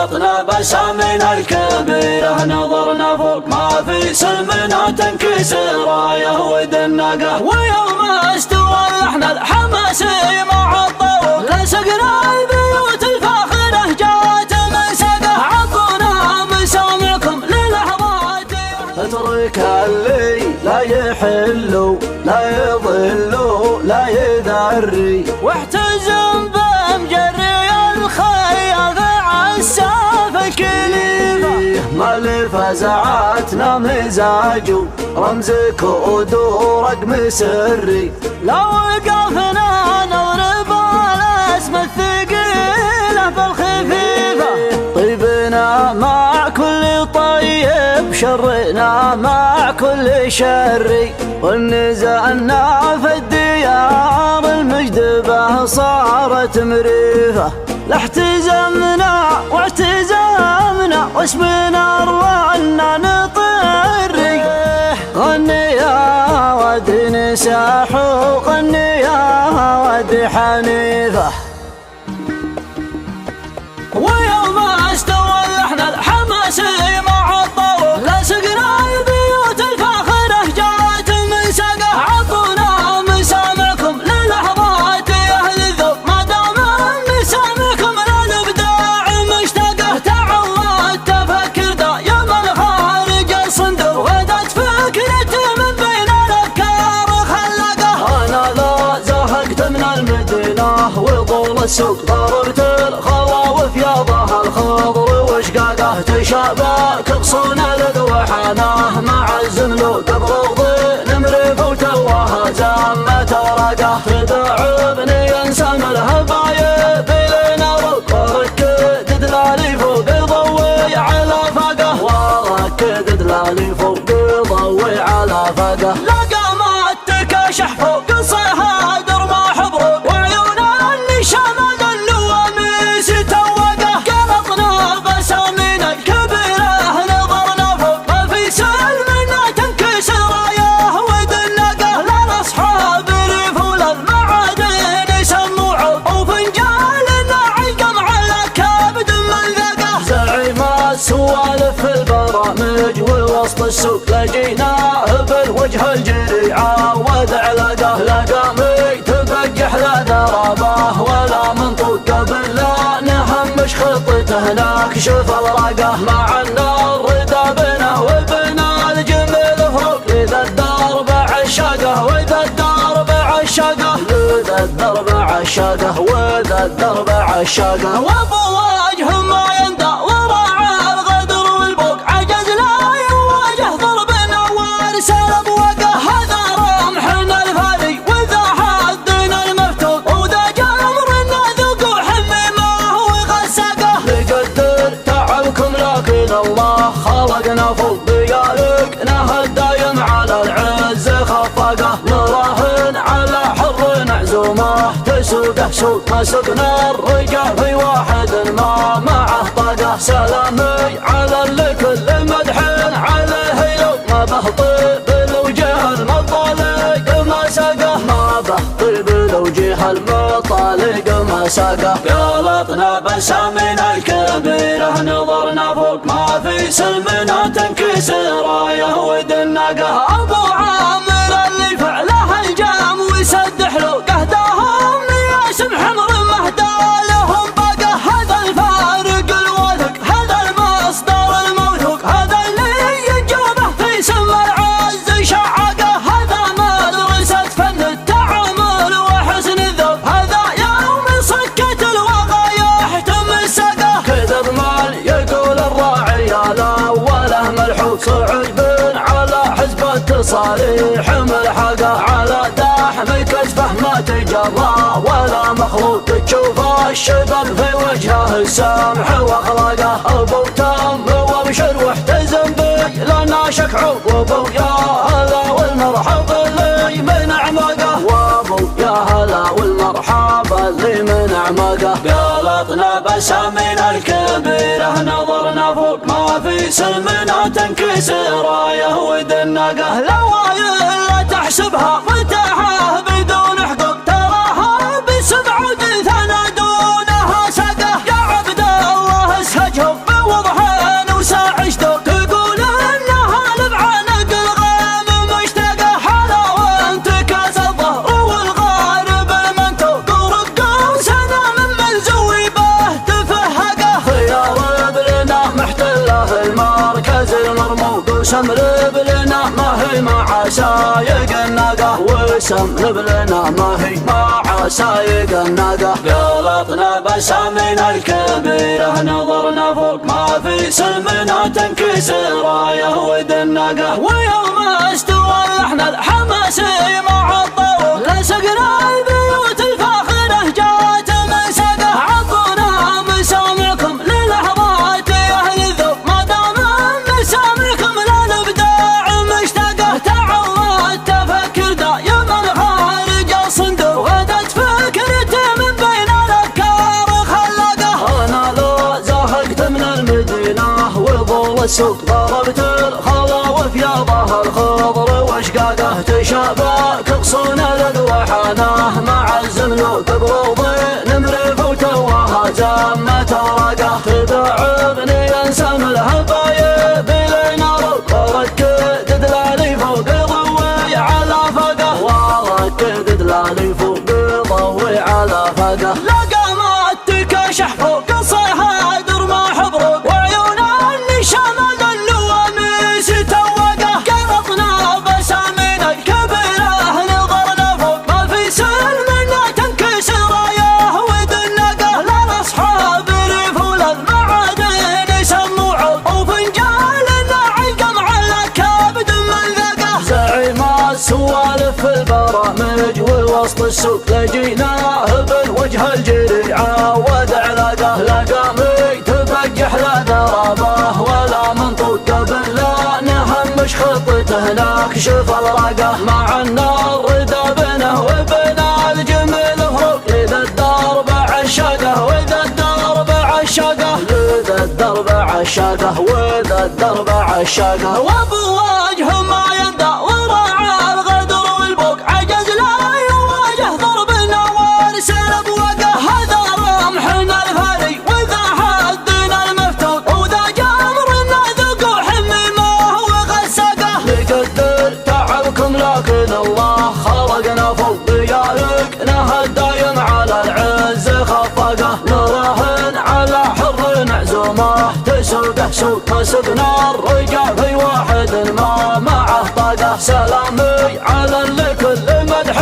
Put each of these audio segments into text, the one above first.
قلطنا بسامنا الكبيرة نظرنا فوق ما في سلمنا تنكسر رايه ودنقه. ويوم استوى اللحن الحماسي مع الطوق لسقنا البيوت الفاخرة جات مسقه. عطونا مسامعكم للحظات اترك اللي لا يحلوا لا يضلوا لا يذري واحتزم بمجري الخيال عالساف كليفه. ما لفزعتنا مزاج رمز كود ورقم سري لو وقفنا نضرب الاسم الثقيله بالخفيفه. طيبنا مع كل طيب شرنا مع كل شر ونزلنا في الديار المجد به صارت مريفه. لاحتزمنا واعتزامنا واسمنا روعنا نطري. غني يا ود نساح وغني يا ود حنيفه. ويوم استوى اللحن الحماسي مع الطوق لسقنا البيوت الفاخرة جات مسقه. عطونا مسامعكم للحظات يا اهل الذوق ما دام مسامعكم للابداع مشتاقه. تعودت افكر دايما خارج الصندوق غدت فكرتي من بين الافكار خلقه. انا لا زهقت من المدينه وطول السوق ضربت الخلا وفياضها الخضر وشقاقه. تشابك غصون الذوحانه مع الزملوق بغض نمرف وتوها زمت ورقه. تدعبني انسان الهبايب لنا وركد دلالي فوق ضوي على فقه. وركد دلالي فوق ضوي على فقه. لقمت تكشح فوق صهادر ما حبرق وعيونا اللي شمد اللواميس توقه. قلطنا بسامنا الكبيرة نظرنا فوق ما في سلمنا تنكسر رايه ودنقه. للاصحاب ريف وللمعادن سموعوا وفنجالنا علقم على كبد ملذقه. زعيم السوالف في البرامج ووسط السوق لقيناه بالوجه الجريعه وذعلقه. لقامي تبجح لا ضربه ولا منطوق قبل لا نهمش خطته نكشف الرقه. مع النار ردابنا وبنا الجميل فروق لذا الدرب عشاقه وذا الدرب عشاقه. لذا الدرب عشاقه وذا الدرب عشاقه. وابو وجه ما يندى وراعى الغدر والبوق عجز لا يواجه ضربنا وارسل بوقه. هذا رمحنا الفادي وذا حدنا المفتوق وذا جمرنا ذوق حميمه وغسقه. نقدر تعبكم لكن الله خلقنا فوق ضيالقنا الدايم على العز خفقه. نراهن على حر عزومه تسوقه سوق ما سقنا الرجال في واحد ما معه طاقه. سلامي على اللي كل مدحين عليه لو ما به طيب لو جه المطالق ما سقه. ما به طيب لو جه المطالق ما سقه. قلطنا بسامنا الكبيرة نظرنا فوق ما في سلمنا تنكسر رايه ودنقه. ابو عامر اللي فعله الجام ويسد حلوقه داهم ياسم حمر مهدى لهم بقه. هذا الفارق الوثق هذا المصدر الموثوق هذا اللي يجوبه في سم العز شعقه. هذا مدرسة فن التعامل وحسن الذوق هذا يوم صكة الوغى يحتم سقه. كذب مال يقول الراعي لا وله ملحوق صعد بن على حزب التصاريح ملحقه. على داحم كتفه ما تجرى ولا مخلوق تشوف الشباب في وجهه السمح واخلاقه. ابو تم وابشر واحتزم بي لنا شكعوا وابو يا هلا والمرحب اللي من اعماقه. وابو يا هلا والمرحب اللي من اعماقه. قلطنا بسامنا الكبيرة نظرنا فوق ما في سلمنا تنكسر رايه ودنقه. لوايل لا تحسبها متاحه بدون حقوق تراها بسبع ثنا دونها سقه. يا عبد الله اسهجهم وسمرب لنا ما هي مع عسايق الناقة، وسمرب لنا ما هي مع عسايق الناقة. قلطنا بسامنا الكبيرة نظرنا فوق ما في سلمنا تنكسر رايه ود الناقة. ويوم استوى اللحن الحماسي مع الطول لسقنا البيوت الفاخرة جات من سقه. عطونا مسامعكم للحظات يا اهل الذوق ما دام مسامعكم للابداع مشتاقه. تعود تفكر دايما خارج الصندوق غدت فكرتي من بين الافكار خلاقه. انا لو زهقت من المدينه وظل السوق ضربت الخلا وثيابها الخضر واشقاقه. تشابك غصون الذوحانه مع الزملوك بروضي نمرف وتوها زمت اوراقه. تدعبني انسى من الهبايب لينا وركد دلالي فوق ضوي على فقه، وركد دلالي فوق ضوي على فقه. لقمت تكشح فوق الصهاد ما حبرك وعيون النشام اللواميس توقه. قلطنا بسامنا الكبيرة نظرنا فوق ما في سلمنا تنكسر رايه ود الناقة. للاصحاب ريف وللمعادن سموعوا وفنجال الناعقة مع الكبد من ذاقه. زعيم السوالف في البرامج ووسط السوق لجيناه بالوجه الجريعة ودعلاقه. لقامي تبجح لا ذرابه ولا منطوق قبل لا نهمش خطته نكشف الراقه. مع النار دابنه وبنا الجميل فروق إذا الدرب عشاقه وإذا الدرب عشاقه. إذا الدرب عشاقه وإذا الدرب عشاقه. وابو وجه ما يندى وراعى الغدر والبوق عجز لا يواجه ضربنا وارسل بوقه. هذا رمحنا الفاري وذا حدنا المفتوق وذا جمرنا ذقوع حميمه وغساقه. نقدر تعبكم لكن الله خلقنا فوق ضيائقنا الدايم على العز خفاقه. نراهن على حر عزومه تسوقه سوق سقنا الرجال في واحد ما معه طاقه. سلامي على اللي كل مدح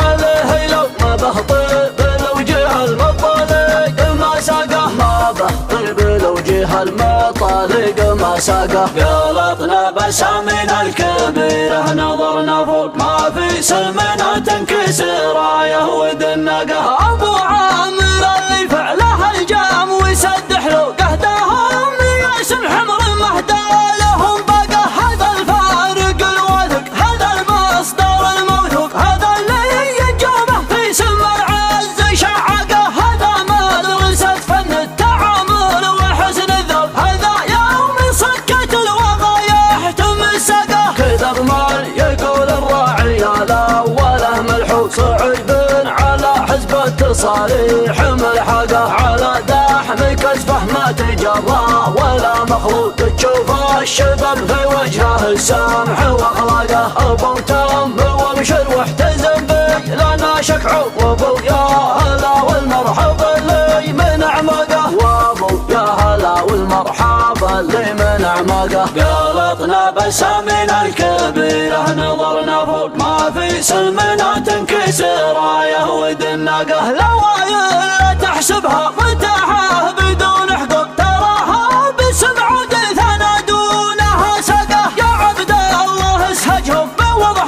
عليه لو ما بهطيب الوجه المطالق ما ساقه. ما بهطيب الوجه المطالق ما ساقه. قلطنا بسامنا الكبيرة نظرنا فوق ما في سلمنا تنكسر رايه ود الناقة. ابو عامر اللي فعله الجام وسد حلوقه داهم ياسم حمر مهدى لهم باقه. هذا الفارق الواثق هذا المصدر الموثوق هذا اللي ينجمه في سم العز شعاقه. هذا مدرسة فن التعامل وحسن الذوق هذا يوم صكت الوغاية تمسقه. كذا بمال يقول الراعي لا وله ملحوق صعيب على حزب التصاريح ملحقه. على دحم كسفه ما تجرى ولا مخلوق تشوف الشباب في وجهه السمح واخلاقه. ابو تم وابشر واحتزم بي لنا شكع وابو يا هلا والمرحبا اللي من اعماقه. وابو يا هلا والمرحبا اللي من اعماقه. قلطنا بسامنا الكبيرة نظرنا فوق ما في سلمنا تنكسر رايه ود الناقة. لوايل تحسبها متاحة بدون حقوق تراها باسم عود ثنا دونها سقه. يا عبد الله اسهجهم بوضح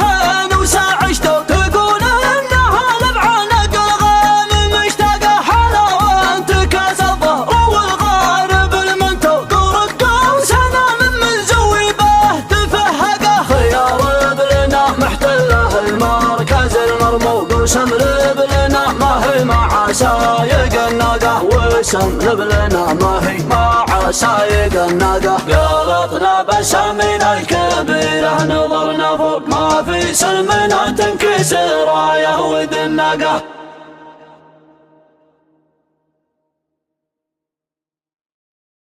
وساعشته تقول انها لمعة نقل غام مشتاقه. حلاوة تكاس الظهر والغارب المنتو ورقوا سنة من زوي به تفهقه. خيار بلنا محتله المركز المرموق وسمرب لنا ما هي مع عسايق الناقة. وسمرب لنا ما هي مع عسايق الناقة. قلطنا بسامنا الكبيرة نظرنا فوق ما في سلمنا تنكسر رايه ود الناقة.